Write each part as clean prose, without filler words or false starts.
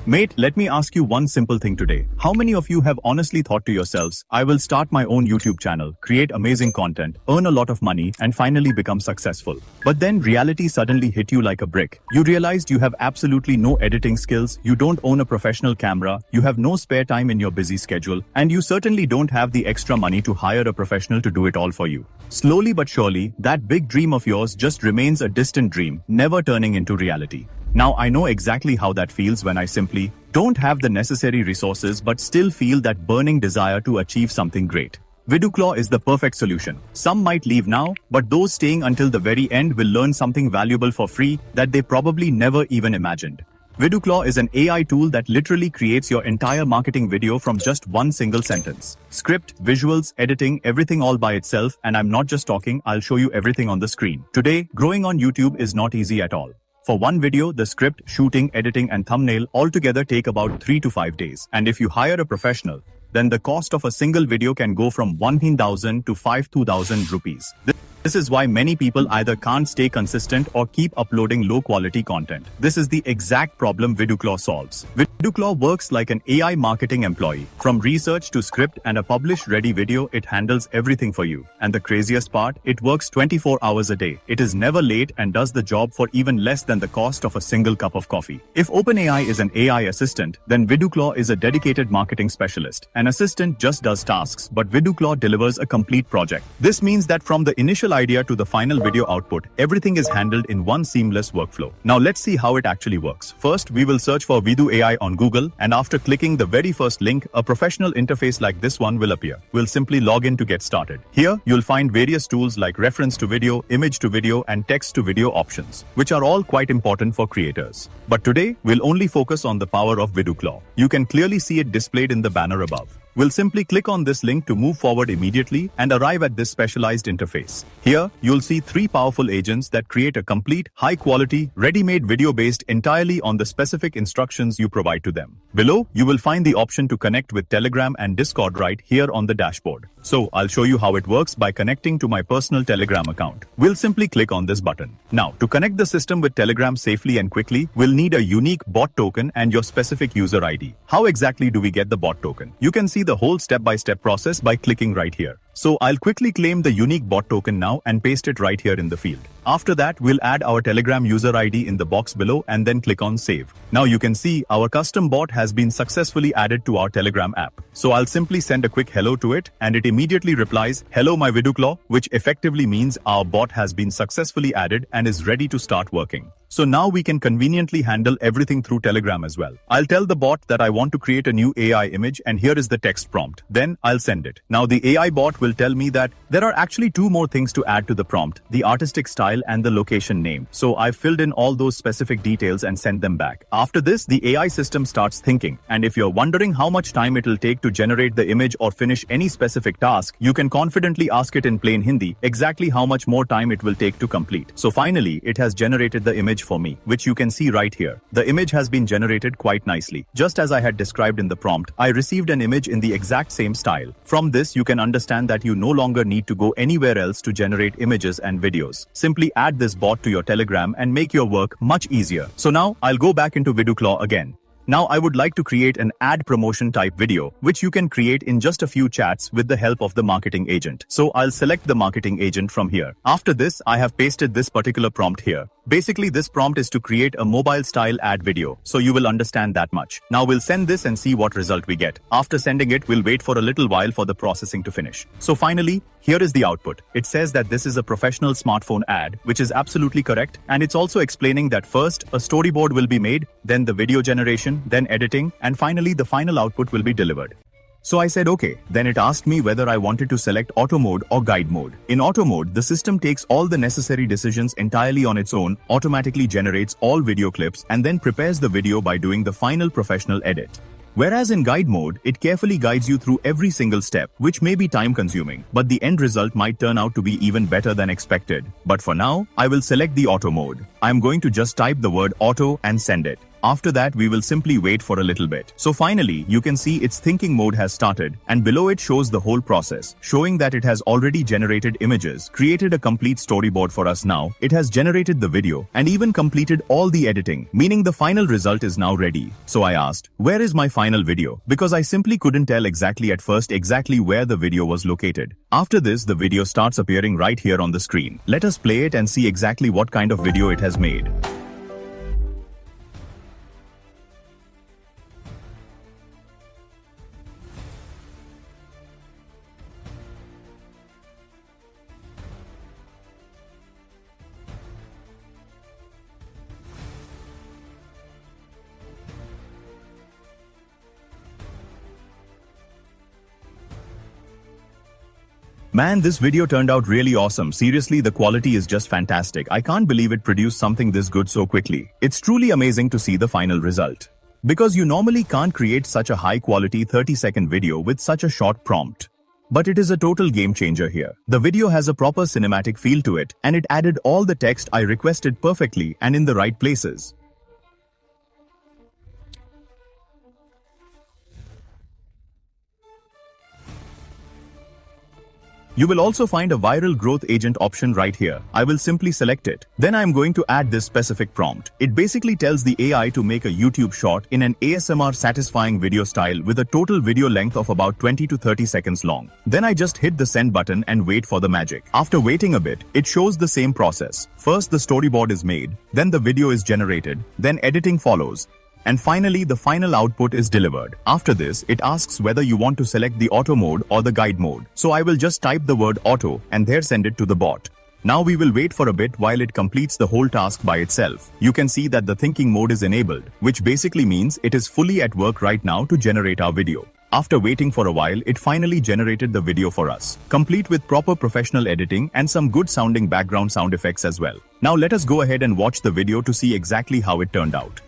Mate, let me ask you one simple thing today. How many of you have honestly thought to yourselves, I will start my own YouTube channel, create amazing content, earn a lot of money, and finally become successful? But then reality suddenly hit you like a brick. You realized you have absolutely no editing skills, you don't own a professional camera, you have no spare time in your busy schedule, and you certainly don't have the extra money to hire a professional to do it all for you. Slowly but surely, that big dream of yours just remains a distant dream, never turning into reality. Now I know exactly how that feels when I simply don't have the necessary resources but still feel that burning desire to achieve something great. ViduClaw is the perfect solution. Some might leave now, but those staying until the very end will learn something valuable for free that they probably never even imagined. ViduClaw is an AI tool that literally creates your entire marketing video from just one single sentence. Script, visuals, editing, everything all by itself, and I'm not just talking, I'll show you everything on the screen. Today, growing on YouTube is not easy at all. For one video, the script, shooting, editing, and thumbnail all together take about 3 to 5 days. And if you hire a professional, then the cost of a single video can go from 1,000 to 5,000 rupees. This is why many people either can't stay consistent or keep uploading low-quality content. This is the exact problem ViduClaw solves. ViduClaw works like an AI marketing employee. From research to script and a published-ready video, it handles everything for you. And the craziest part, it works 24 hours a day. It is never late and does the job for even less than the cost of a single cup of coffee. If OpenAI is an AI assistant, then ViduClaw is a dedicated marketing specialist. An assistant just does tasks, but ViduClaw delivers a complete project. This means that from the initial idea to the final video output, everything is handled in one seamless workflow. Now let's see how it actually works. First, we will search for Vidu AI on Google, and after clicking the very first link, a professional interface like this one will appear. We'll simply log in to get started. Here, you'll find various tools like reference to video, image to video, and text to video options, which are all quite important for creators. But today, we'll only focus on the power of ViduClaw. You can clearly see it displayed in the banner above. We'll simply click on this link to move forward immediately and arrive at this specialized interface. Here, you'll see 3 powerful agents that create a complete, high-quality, ready-made video based entirely on the specific instructions you provide to them. Below, you will find the option to connect with Telegram and Discord right here on the dashboard. So, I'll show you how it works by connecting to my personal Telegram account. We'll simply click on this button. Now, to connect the system with Telegram safely and quickly, we'll need a unique bot token and your specific user ID. How exactly do we get the bot token? You can see the whole step-by-step process by clicking right here. So I'll quickly claim the unique bot token now and paste it right here in the field. After that, we'll add our Telegram user ID in the box below and then click on save. Now you can see our custom bot has been successfully added to our Telegram app. So I'll simply send a quick hello to it and it immediately replies, "Hello my ViduClaw," which effectively means our bot has been successfully added and is ready to start working. So now we can conveniently handle everything through Telegram as well. I'll tell the bot that I want to create a new AI image and here is the text prompt. Then I'll send it. Now the AI bot will tell me that there are actually 2 more things to add to the prompt, the artistic style and the location name. So I've filled in all those specific details and sent them back. After this, the AI system starts thinking. And if you're wondering how much time it'll take to generate the image or finish any specific task, you can confidently ask it in plain Hindi exactly how much more time it will take to complete. So finally, it has generated the image for me, which you can see right here. The image has been generated quite nicely. Just as I had described in the prompt, I received an image in the exact same style. From this, you can understand that you no longer need to go anywhere else to generate images and videos. Simply add this bot to your Telegram and make your work much easier. So now, I'll go back into ViduClaw again. Now I would like to create an ad promotion type video, which you can create in just a few chats with the help of the marketing agent. So I'll select the marketing agent from here. After this, I have pasted this particular prompt here. Basically, this prompt is to create a mobile style ad video, so you will understand that much. Now we'll send this and see what result we get. After sending it, we'll wait for a little while for the processing to finish. So finally, here is the output. It says that this is a professional smartphone ad, which is absolutely correct. And it's also explaining that first, a storyboard will be made, then the video generation, then editing, and finally the final output will be delivered. So I said okay. Then it asked me whether I wanted to select auto mode or guide mode. In auto mode, the system takes all the necessary decisions entirely on its own, automatically generates all video clips, and then prepares the video by doing the final professional edit. Whereas in guide mode, it carefully guides you through every single step, which may be time-consuming, but the end result might turn out to be even better than expected. But for now, I will select the auto mode. I'm going to just type the word auto and send it. After that, we will simply wait for a little bit. So finally, you can see its thinking mode has started, and below it shows the whole process, showing that it has already generated images, created a complete storyboard for us now, it has generated the video, and even completed all the editing, meaning the final result is now ready. So I asked, where is my final video? Because I simply couldn't tell exactly at first exactly where the video was located. After this, the video starts appearing right here on the screen. Let us play it and see exactly what kind of video it has made. Man, this video turned out really awesome. Seriously, the quality is just fantastic. I can't believe it produced something this good so quickly. It's truly amazing to see the final result. Because you normally can't create such a high-quality 30-second video with such a short prompt. But it is a total game changer here. The video has a proper cinematic feel to it, and it added all the text I requested perfectly and in the right places. You will also find a viral growth agent option right here. I will simply select it. Then I am going to add this specific prompt. It basically tells the AI to make a YouTube short in an ASMR satisfying video style with a total video length of about 20 to 30 seconds long. Then I just hit the send button and wait for the magic. After waiting a bit, it shows the same process. First the storyboard is made, then the video is generated, then editing follows. And finally, the final output is delivered. After this, it asks whether you want to select the auto mode or the guide mode. So I will just type the word auto and there send it to the bot. Now we will wait for a bit while it completes the whole task by itself. You can see that the thinking mode is enabled, which basically means it is fully at work right now to generate our video. After waiting for a while, it finally generated the video for us, complete with proper professional editing and some good sounding background sound effects as well. Now let us go ahead and watch the video to see exactly how it turned out.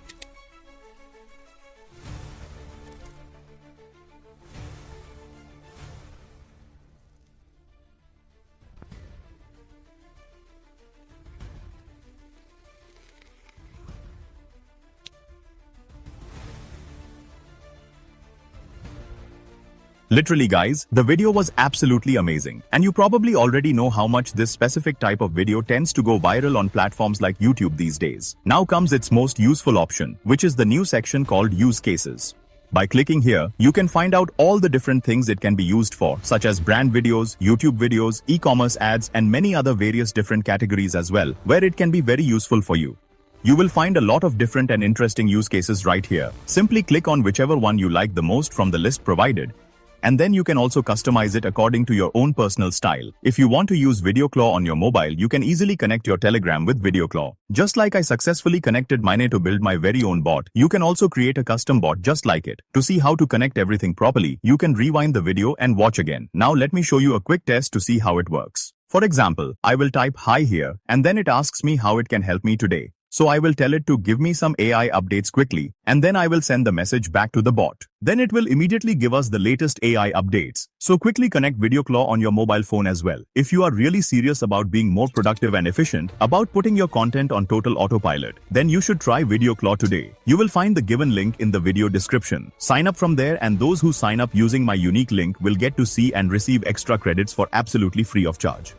Literally guys, the video was absolutely amazing. And you probably already know how much this specific type of video tends to go viral on platforms like YouTube these days. Now comes its most useful option, which is the new section called Use Cases. By clicking here, you can find out all the different things it can be used for, such as brand videos, YouTube videos, e-commerce ads, and many other various different categories as well, where it can be very useful for you. You will find a lot of different and interesting use cases right here. Simply click on whichever one you like the most from the list provided. And then you can also customize it according to your own personal style. If you want to use VideoClaw on your mobile, you can easily connect your Telegram with VideoClaw. Just like I successfully connected mine to build my very own bot, you can also create a custom bot just like it. To see how to connect everything properly, you can rewind the video and watch again. Now let me show you a quick test to see how it works. For example, I will type hi here, and then it asks me how it can help me today. So I will tell it to give me some AI updates quickly, and then I will send the message back to the bot. Then it will immediately give us the latest AI updates. So quickly connect VideoClaw on your mobile phone as well. If you are really serious about being more productive and efficient, about putting your content on total autopilot, then you should try VideoClaw today. You will find the given link in the video description. Sign up from there, and those who sign up using my unique link will get to see and receive extra credits for absolutely free of charge.